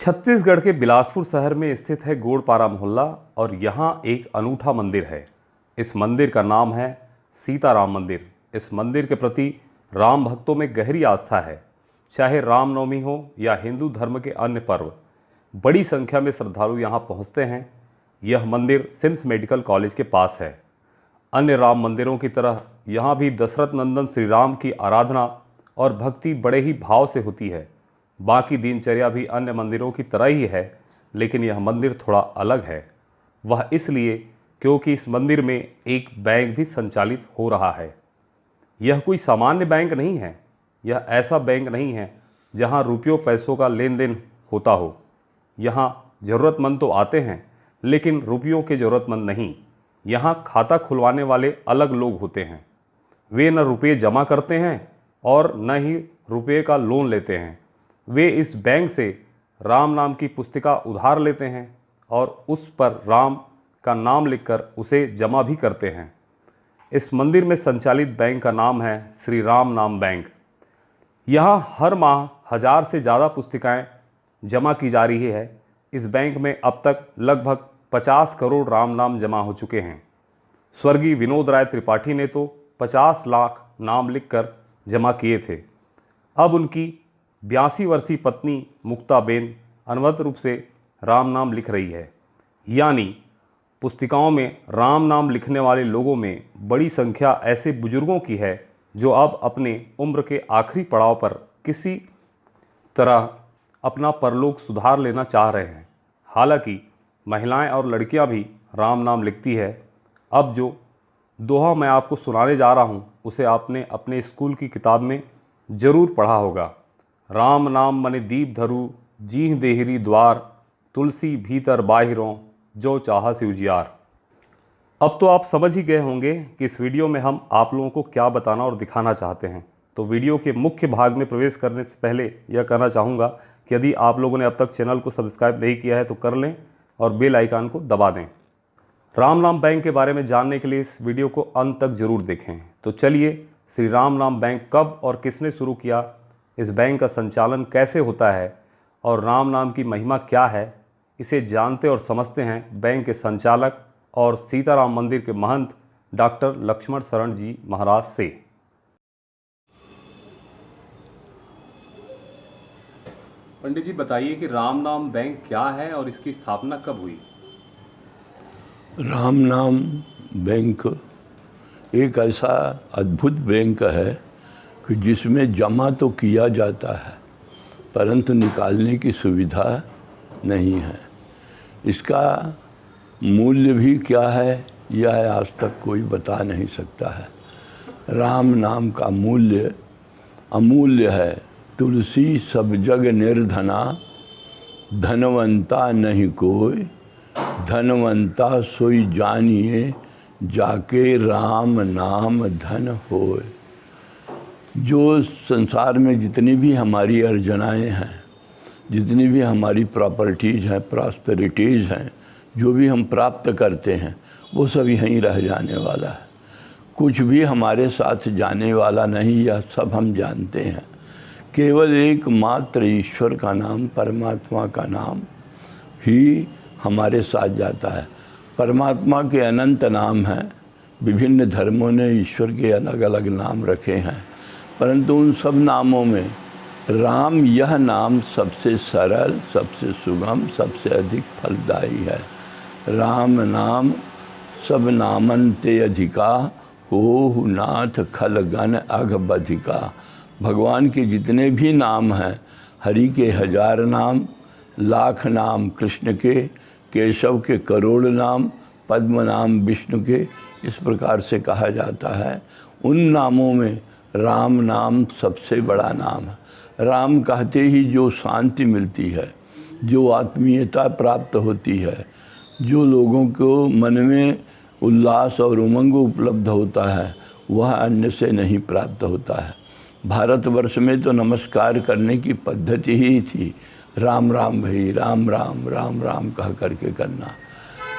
छत्तीसगढ़ के बिलासपुर शहर में स्थित है गोड़पारा मोहल्ला और यहाँ एक अनूठा मंदिर है। इस मंदिर का नाम है सीताराम मंदिर। इस मंदिर के प्रति राम भक्तों में गहरी आस्था है। चाहे रामनवमी हो या हिंदू धर्म के अन्य पर्व, बड़ी संख्या में श्रद्धालु यहाँ पहुँचते हैं। यह मंदिर सिम्स मेडिकल कॉलेज के पास है। अन्य राम मंदिरों की तरह यहाँ भी दशरथ नंदन श्री राम की आराधना और भक्ति बड़े ही भाव से होती है। बाकी दिनचर्या भी अन्य मंदिरों की तरह ही है, लेकिन यह मंदिर थोड़ा अलग है। वह इसलिए क्योंकि इस मंदिर में एक बैंक भी संचालित हो रहा है। यह कोई सामान्य बैंक नहीं है। यह ऐसा बैंक नहीं है जहां रुपयों पैसों का लेन देन होता हो। यहाँ ज़रूरतमंद तो आते हैं, लेकिन रुपयों के ज़रूरतमंद नहीं। यहाँ खाता खुलवाने वाले अलग लोग होते हैं। वे न रुपये जमा करते हैं और न ही रुपये का लोन लेते हैं। वे इस बैंक से राम नाम की पुस्तिका उधार लेते हैं और उस पर राम का नाम लिखकर उसे जमा भी करते हैं। इस मंदिर में संचालित बैंक का नाम है श्री राम नाम बैंक। यहाँ हर माह 1000 से ज़्यादा पुस्तिकाएं जमा की जा रही है। इस बैंक में अब तक लगभग 50 करोड़ राम नाम जमा हो चुके हैं। स्वर्गीय विनोद राय त्रिपाठी ने तो 50 लाख नाम लिखकर जमा किए थे। अब उनकी 82 वर्षीय पत्नी मुक्ताबेन अनवरत रूप से राम नाम लिख रही है। यानी पुस्तिकाओं में राम नाम लिखने वाले लोगों में बड़ी संख्या ऐसे बुजुर्गों की है जो अब अपने उम्र के आखिरी पड़ाव पर किसी तरह अपना परलोक सुधार लेना चाह रहे हैं। हालांकि महिलाएं और लड़कियां भी राम नाम लिखती है। अब जो दोहा मैं आपको सुनाने जा रहा हूं, उसे आपने अपने स्कूल की किताब में ज़रूर पढ़ा होगा। राम नाम मने दीप धरू, जीह देहरी द्वार, तुलसी भीतर बाहिरों, जो चाहा से उजियार। अब तो आप समझ ही गए होंगे कि इस वीडियो में हम आप लोगों को क्या बताना और दिखाना चाहते हैं। तो वीडियो के मुख्य भाग में प्रवेश करने से पहले यह कहना चाहूँगा कि यदि आप लोगों ने अब तक चैनल को सब्सक्राइब नहीं किया है तो कर लें और बेल आइकन को दबा दें। राम नाम बैंक के बारे में जानने के लिए इस वीडियो को अंत तक जरूर देखें। तो चलिए, श्री राम नाम बैंक कब और किसने शुरू किया, इस बैंक का संचालन कैसे होता है और राम नाम की महिमा क्या है, इसे जानते और समझते हैं बैंक के संचालक और सीताराम मंदिर के महंत डॉक्टर लक्ष्मण शरण जी महाराज से। पंडित जी, बताइए कि राम नाम बैंक क्या है और इसकी स्थापना कब हुई? राम नाम बैंक एक ऐसा अद्भुत बैंक है कि जिसमें जमा तो किया जाता है परंतु निकालने की सुविधा नहीं है। इसका मूल्य भी क्या है यह आज तक कोई बता नहीं सकता है। राम नाम का मूल्य अमूल्य है। तुलसी सब जग निर्धना, धनवंता नहीं कोई, धनवंता सोई जानिए, जाके राम नाम धन होए। जो संसार में जितनी भी हमारी अर्जनाएं हैं, जितनी भी हमारी प्रॉपर्टीज़ हैं, प्रॉस्पेरिटीज़ हैं, जो भी हम प्राप्त करते हैं वो सब यहीं रह जाने वाला है। कुछ भी हमारे साथ जाने वाला नहीं, यह सब हम जानते हैं। केवल एकमात्र ईश्वर का नाम, परमात्मा का नाम ही हमारे साथ जाता है। परमात्मा के अनंत नाम हैं। विभिन्न धर्मों ने ईश्वर के अलग अलग नाम रखे हैं, परंतु उन सब नामों में राम यह नाम सबसे सरल, सबसे सुगम, सबसे अधिक फलदायी है। राम नाम सब नामन ते अधिका, होहु नाथ खलगन अघ बधिका। भगवान के जितने भी नाम हैं, हरि के 1000 नाम, लाख नाम कृष्ण के, केशव के करोड़ नाम, पद्म नाम विष्णु के, इस प्रकार से कहा जाता है। उन नामों में राम नाम सबसे बड़ा नाम है। राम कहते ही जो शांति मिलती है, जो आत्मीयता प्राप्त होती है, जो लोगों को मन में उल्लास और उमंग उपलब्ध होता है, वह अन्य से नहीं प्राप्त होता है। भारतवर्ष में तो नमस्कार करने की पद्धति ही थी, राम राम भाई, राम राम राम राम कह करके करना।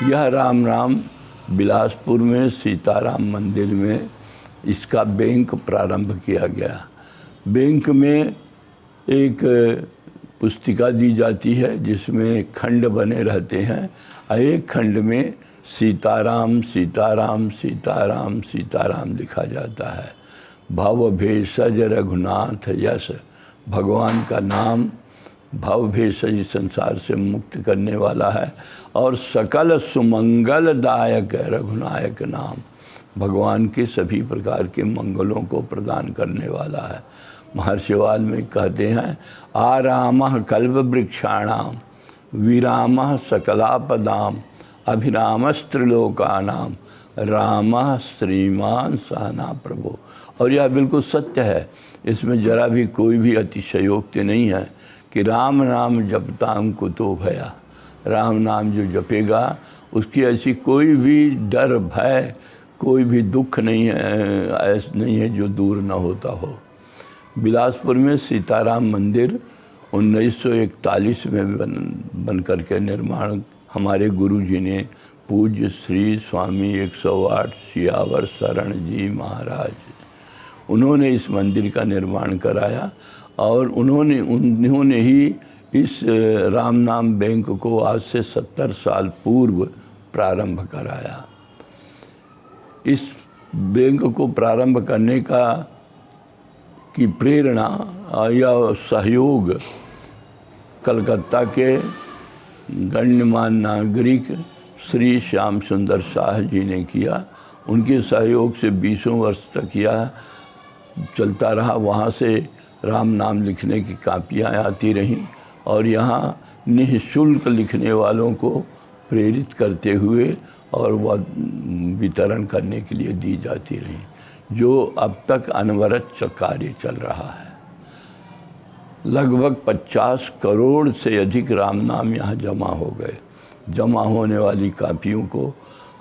यह राम राम बिलासपुर में सीताराम मंदिर में इसका बैंक प्रारंभ किया गया। बैंक में एक पुस्तिका दी जाती है जिसमें खंड बने रहते हैं। एक खंड में सीताराम सीताराम सीताराम सीताराम लिखा जाता है। भव भेषज रघुनाथ यश, भगवान का नाम भव भेषज संसार से मुक्त करने वाला है। और सकल सुमंगलदायक रघुनायक नाम, भगवान के सभी प्रकार के मंगलों को प्रदान करने वाला है। महर्षि वाल्मीकि कहते हैं आरामः कल्पवृक्षाणाम विरामः सकलापदाम अभिरामस्त्रिलोकानाम रामः श्रीमान सहना प्रभो। और यह बिल्कुल सत्य है, इसमें जरा भी कोई भी अतिशयोक्ति नहीं है कि राम नाम जपताम कुतो भया, राम नाम जो जपेगा उसकी ऐसी कोई भी डर भय कोई भी दुख नहीं है, ऐसा नहीं है जो दूर न होता हो। बिलासपुर में सीताराम मंदिर 1941 में बन करके निर्माण हमारे गुरुजी ने पूज्य श्री स्वामी 108 सियावर शरण जी महाराज, उन्होंने इस मंदिर का निर्माण कराया। और उन्होंने ही इस राम नाम बैंक को आज से 70 साल पूर्व प्रारंभ कराया। इस बैंक को प्रारंभ करने की प्रेरणा या सहयोग कलकत्ता के गण्यमान्य नागरिक श्री श्याम सुंदर शाह जी ने किया। उनके सहयोग से 20 वर्ष तक यह चलता रहा। वहाँ से राम नाम लिखने की कापियाँ आती रहीं और यहाँ निःशुल्क लिखने वालों को प्रेरित करते हुए और वह वितरण करने के लिए दी जाती रही, जो अब तक अनवरत कार्य चल रहा है। लगभग 50 करोड़ से अधिक राम नाम यहाँ जमा हो गए। जमा होने वाली कापियों को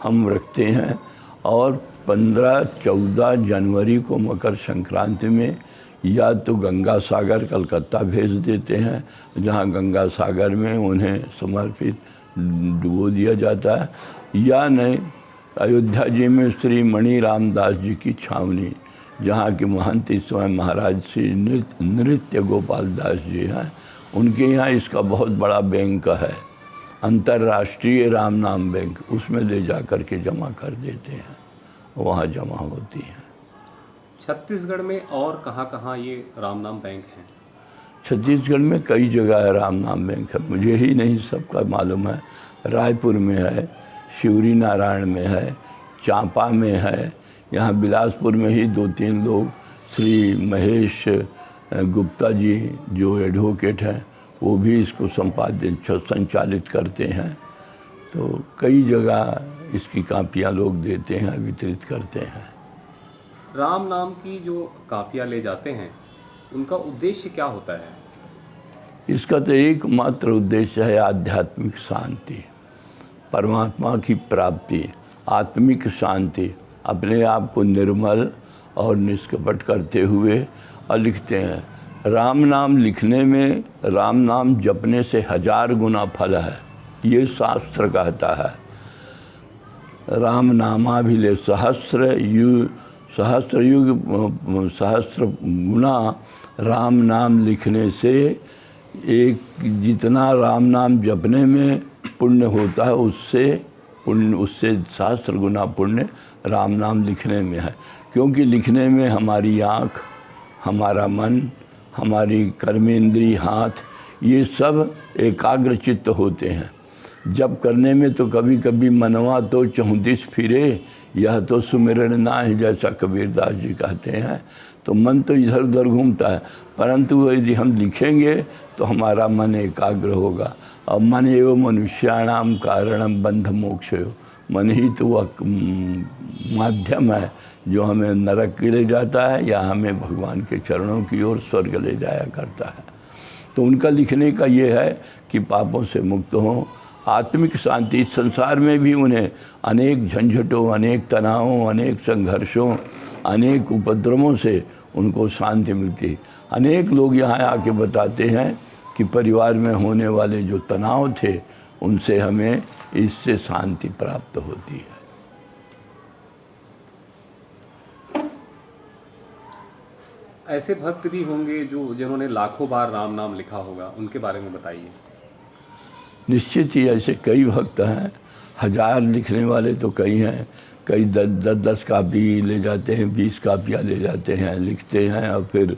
हम रखते हैं और 15-14 जनवरी को मकर संक्रांति में या तो गंगा सागर कलकत्ता भेज देते हैं, जहाँ गंगा सागर में उन्हें समर्पित डुबो दिया जाता है, या नहीं अयोध्या जी में श्री मणि रामदास जी की छावनी, जहाँ के महंत इस समय महाराज श्री नृत्य गोपाल दास जी हैं, उनके यहाँ इसका बहुत बड़ा बैंक है, अंतर्राष्ट्रीय राम नाम बैंक, उसमें ले जा कर के जमा कर देते हैं, वहाँ जमा होती हैं। छत्तीसगढ़ में और कहाँ ये राम नाम बैंक हैं? छत्तीसगढ़ में कई जगह है राम नाम बैंक है, मुझे ही नहीं सबका मालूम है। रायपुर में है, शिवरी नारायण में है, चांपा में है, यहाँ बिलासपुर में ही 2-3 लोग श्री महेश गुप्ता जी जो एडवोकेट हैं वो भी इसको संचालित करते हैं। तो कई जगह इसकी कापियाँ लोग देते हैं, वितरित करते हैं। राम नाम की जो कापियाँ ले जाते हैं उनका उद्देश्य क्या होता है? इसका तो एकमात्र उद्देश्य है आध्यात्मिक शांति, परमात्मा की प्राप्ति, आत्मिक शांति, अपने आप को निर्मल और निष्कपट करते हुए और लिखते हैं। राम नाम लिखने में राम नाम जपने से 1000 गुना फल है, ये शास्त्र कहता है। राम नामाभिले सहस्र गुना राम नाम लिखने से एक जितना राम नाम जपने में पुण्य होता है उससे 1000 गुना पुण्य राम नाम लिखने में है। क्योंकि लिखने में हमारी आँख, हमारा मन, हमारी कर्मेंद्री, हाथ, ये सब एकाग्रचित्त होते हैं। जब करने में तो कभी कभी मनवा तो 34 फिरे, यह तो सुमिरन ना है, जैसा कबीरदास जी कहते हैं। तो मन तो इधर उधर घूमता है, परंतु यदि हम लिखेंगे तो हमारा मन एकाग्र होगा। और मन एवं मनुष्याणाम कारणम बंध मोक्ष, मन ही तो वह माध्यम है जो हमें नरक के ले जाता है या हमें भगवान के चरणों की ओर स्वर्ग ले जाया करता है। तो उनका लिखने का ये है कि पापों से मुक्त हों, आत्मिक शांति। इस संसार में भी उन्हें अनेक झंझटों, अनेक तनावों, अनेक संघर्षों, अनेक उपद्रवों से उनको शांति मिलती। अनेक लोग यहाँ आके बताते हैं कि परिवार में होने वाले जो तनाव थे उनसे हमें इससे शांति प्राप्त होती है। ऐसे भक्त भी होंगे जिन्होंने लाखों बार राम नाम लिखा होगा, उनके बारे में बताइए। निश्चित ही ऐसे कई भक्त हैं, 1000 लिखने वाले तो कई हैं, कई 10 कापी ले जाते हैं, 20 कापियाँ ले जाते हैं, लिखते हैं और फिर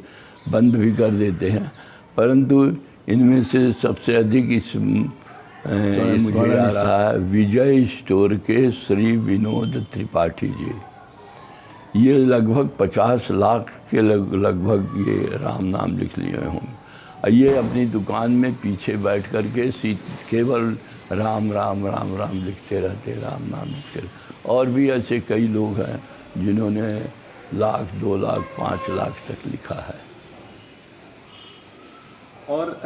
बंद भी कर देते हैं। परंतु इनमें से सबसे अधिक मुझे आ रहा है विजय स्टोर के श्री विनोद त्रिपाठी जी। ये लगभग 50 लाख के लगभग ये राम नाम लिख लिए होंगे। ये अपनी दुकान में पीछे बैठ कर के केवल राम राम राम राम लिखते रहते, राम नाम लिखते रहते। और भी ऐसे कई लोग हैं जिन्होंने 1 लाख, 2 लाख, 5 लाख तक लिखा है। और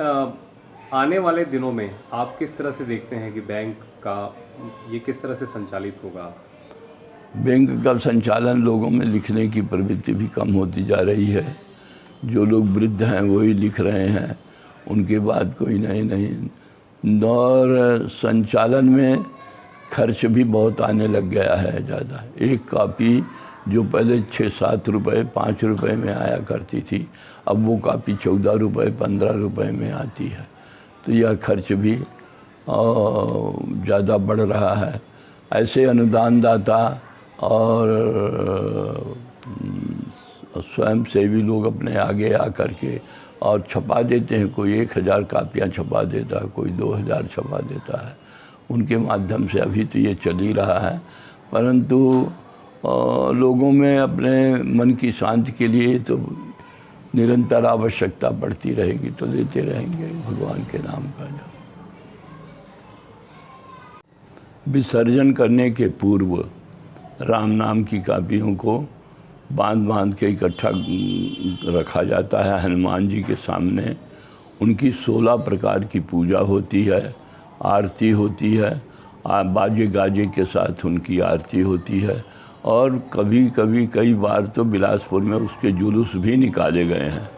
आने वाले दिनों में आप किस तरह से देखते हैं कि बैंक का ये किस तरह से संचालित होगा? बैंक का संचालन, लोगों में लिखने की प्रवृत्ति भी कम होती जा रही है। जो लोग वृद्ध हैं वही लिख रहे हैं, उनके बाद कोई नहीं। और संचालन में खर्च भी बहुत आने लग गया है ज़्यादा। एक कापी जो पहले 6-7 रुपये, 5 रुपये में आया करती थी, अब वो कापी 14 रुपये, 15 रुपये में आती है। तो यह खर्च भी ज़्यादा बढ़ रहा है। ऐसे अनुदान दाता और स्वयं सेवी लोग अपने आगे आ कर के और छपा देते हैं। कोई 1000 कापियाँ छपा देता है, कोई 2000 छपा देता है। उनके माध्यम से अभी तो ये चल ही रहा है। परंतु लोगों में अपने मन की शांति के लिए तो निरंतर आवश्यकता बढ़ती रहेगी, तो देते रहेंगे भगवान के नाम का जप। विसर्जन करने के पूर्व राम नाम की कापियों को बांध बांध के इकट्ठा रखा जाता है हनुमान जी के सामने। उनकी 16 प्रकार की पूजा होती है, आरती होती है, बाजे गाजे के साथ उनकी आरती होती है। और कभी कभी कई बार तो बिलासपुर में उसके जुलूस भी निकाले गए हैं।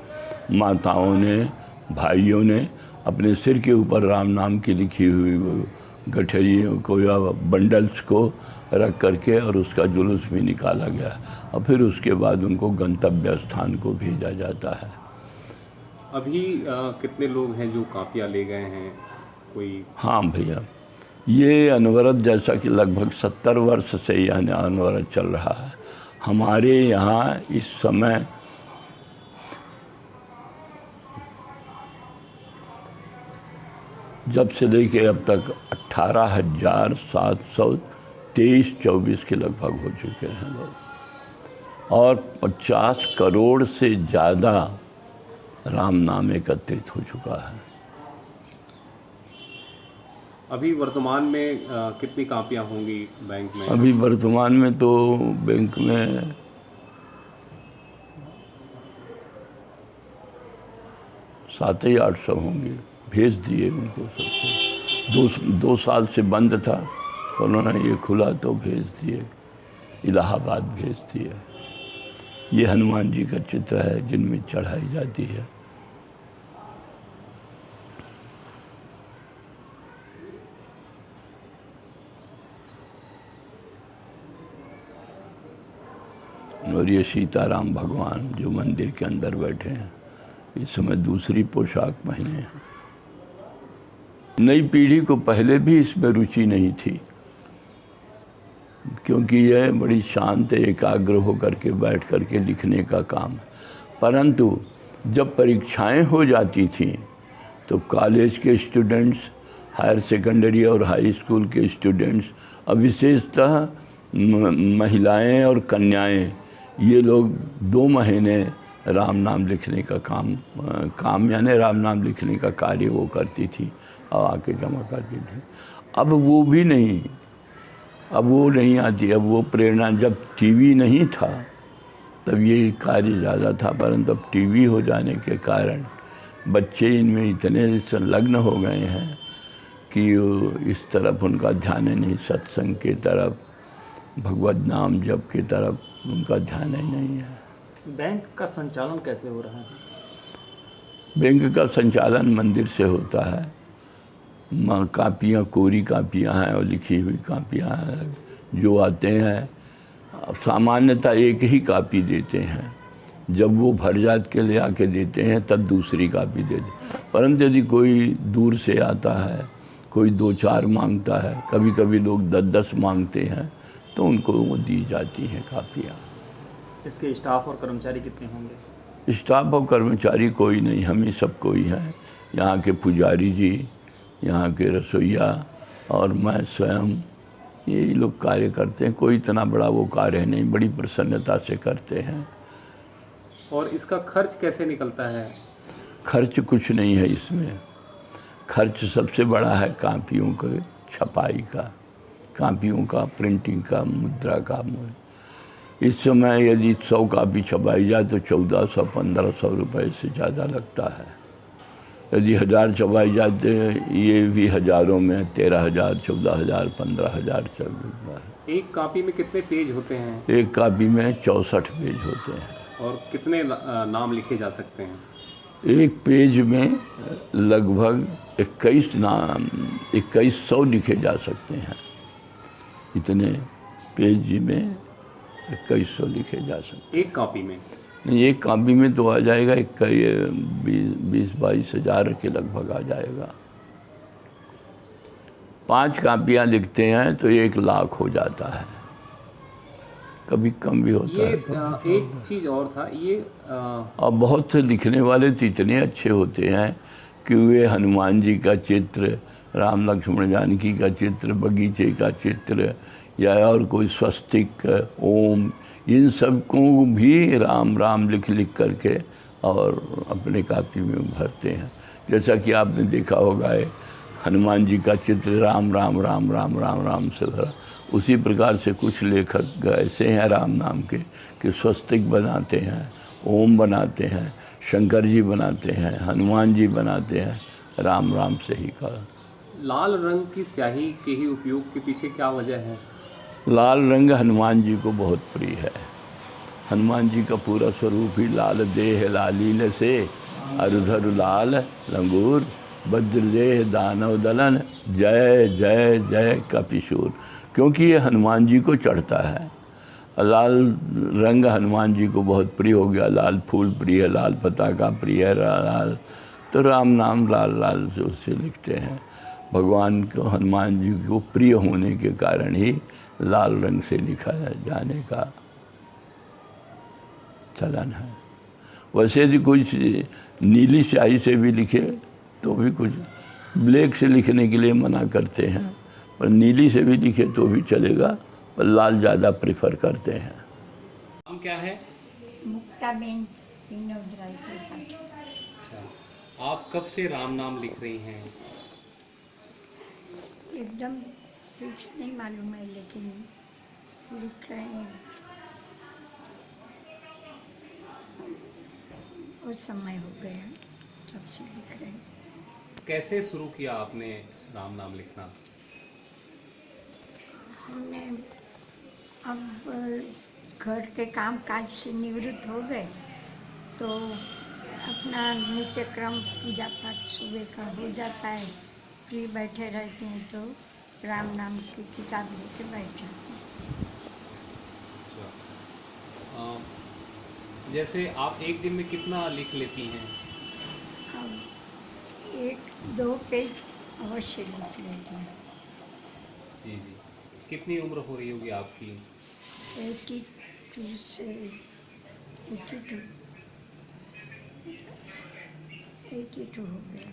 माताओं ने, भाइयों ने अपने सिर के ऊपर राम नाम की लिखी हुई गठरियों को या बंडल्स को रख करके और उसका जुलूस भी निकाला गया और फिर उसके बाद उनको गंतव्य स्थान को भेजा जाता है। अभी कितने लोग हैं जो कापियाँ ले गए हैं कोई? हाँ भैया, ये अनवरत जैसा कि लगभग 70 वर्ष से यह अनवरत चल रहा है। हमारे यहाँ इस समय जब से लेके अब तक 18,723-24 के लगभग हो चुके हैं लोग, और 50 करोड़ से ज़्यादा राम नाम एकत्रित हो चुका है। अभी वर्तमान में कितनी कापियाँ होंगी बैंक में? अभी वर्तमान में तो बैंक में 700-800 होंगी। भेज दिए उनको सबको। 2 साल से बंद था, उन्होंने ये खुला तो भेज दिए, इलाहाबाद भेज दिए। ये हनुमान जी का चित्र है जिनमें चढ़ाई जाती है। और ये सीताराम भगवान जो मंदिर के अंदर बैठे हैं, इस समय दूसरी पोशाक पहने हैं। नई पीढ़ी को पहले भी इसमें रुचि नहीं थी, क्योंकि यह बड़ी शांत एकाग्र होकर के बैठ कर के लिखने का काम। परंतु जब परीक्षाएं हो जाती थीं तो कॉलेज के स्टूडेंट्स, हायर सेकेंडरी और हाई स्कूल के स्टूडेंट्स, और विशेषतः महिलाएं और कन्याएं, ये लोग 2 महीने राम नाम लिखने का काम यानी राम नाम लिखने का कार्य वो करती थी और आके जमा करती थी। अब वो भी नहीं, अब वो नहीं आती। अब वो प्रेरणा, जब टीवी नहीं था तब ये कार्य ज़्यादा था, परंतु अब टीवी हो जाने के कारण बच्चे इनमें इतने संलग्न हो गए हैं कि इस तरफ उनका ध्यान नहीं, सत्संग की तरफ, भगवत नाम जप की तरफ उनका ध्यान ही नहीं है। बैंक का संचालन कैसे हो रहा है? बैंक का संचालन मंदिर से होता है। कापियाँ, कोरी कापियाँ हैं और लिखी हुई कापियाँ हैं। जो आते हैं सामान्यतः एक ही कापी देते हैं, जब वो भर जात के ले आके देते हैं तब दूसरी कापी देते। परंतु यदि कोई दूर से आता है, कोई 2-4 मांगता है, कभी कभी लोग 10-10 मांगते हैं, तो उनको वो दी जाती हैं कापियाँ। इसके स्टाफ और कर्मचारी कितने होंगे? स्टाफ और कर्मचारी कोई नहीं, हम ही सब कोई हैं। यहाँ के पुजारी जी, यहाँ के रसोइया और मैं स्वयं, यही लोग कार्य करते हैं। कोई इतना बड़ा वो कार्य नहीं, बड़ी प्रसन्नता से करते हैं। और इसका खर्च कैसे निकलता है? खर्च कुछ नहीं है इसमें। खर्च सबसे बड़ा है कापियों के छपाई का, कापियों का, प्रिंटिंग का, मुद्रा का। इस समय यदि 100 कापी छपाई जाए तो 1400-1500 रुपये से ज़्यादा लगता है। यदि 1000 छपाई जाते ये भी हज़ारों में 13,000, 14,000, 15,000 चल जाता है। एक कापी में कितने पेज होते हैं? एक कापी में 64 पेज होते हैं। और कितने नाम लिखे जा सकते हैं? एक पेज में लगभग 2100 लिखे जा सकते हैं। इतने पेज में 2100 लिखे जा सकते। एक कॉपी में? नहीं, एक कापी में तो आ जाएगा 20-22 हज़ार के लगभग आ जाएगा। 5 कापियाँ लिखते हैं तो 1 लाख हो जाता है, कभी कम भी होता है। एक चीज़ और था ये और बहुत से लिखने वाले तो इतने अच्छे होते हैं कि वे हनुमान जी का चित्र, राम लक्ष्मण जानकी का चित्र, बगीचे का चित्र, या और कोई स्वस्तिक, ओम, इन सब को भी राम राम लिख लिख करके और अपने कापी में भरते हैं। जैसा कि आपने देखा होगा हनुमान जी का चित्र राम राम राम राम राम राम से भरा। उसी प्रकार से कुछ लेखक ऐसे हैं राम नाम के कि स्वस्तिक बनाते हैं, ओम बनाते हैं, शंकर जी बनाते हैं, हनुमान जी बनाते हैं, राम राम से ही का। लाल रंग की स्याही के ही उपयोग के पीछे क्या वजह है? लाल रंग हनुमान जी को बहुत प्रिय है। हनुमान जी का पूरा स्वरूप ही लाल देह लालील से, अरुधरु लाल लंगूर, वज्रदेह दानव दलन, जय जय जय कपिशूर। क्योंकि ये हनुमान जी को चढ़ता है। लाल रंग हनुमान जी को बहुत प्रिय हो गया। लाल फूल प्रिय है, लाल पताका प्रिय है, लाल, तो राम नाम लाल लाल से उससे लिखते हैं। भगवान को, हनुमान जी को प्रिय होने के कारण ही लाल रंग से लिखा जाने का चलन है। वैसे यदि कुछ नीली स्याही से भी लिखे तो भी कुछ, ब्लैक से लिखने के लिए मना करते हैं, पर नीली से भी लिखे तो भी चलेगा, पर लाल ज़्यादा प्रेफर करते हैं। नाम क्या है? मुक्ताबेन विनोद राय त्रिपाठी। अच्छा, आप कब से राम नाम लिख रही हैं? एकदम फिक्स नहीं मालूम है, लेकिन लिख रहे हैं। बहुत समय हो गया तब से लिख रहे हैं। कैसे शुरू किया आपने राम नाम लिखना? हमने अब घर के काम काज से निवृत्त हो गए तो अपना नित्यक्रम पूजा पाठ सुबह का हो जाता है, फ्री बैठे रहते हैं तो राम नाम की किताब लेके बैठ जाते हैं। अच्छा, जैसे आप एक दिन में कितना लिख लेती हैं? अब 1-2 पेज अवश्य लिख लेते हैं। जी जी। कितनी उम्र हो रही होगी आपकी? 82 से 82 हो गया।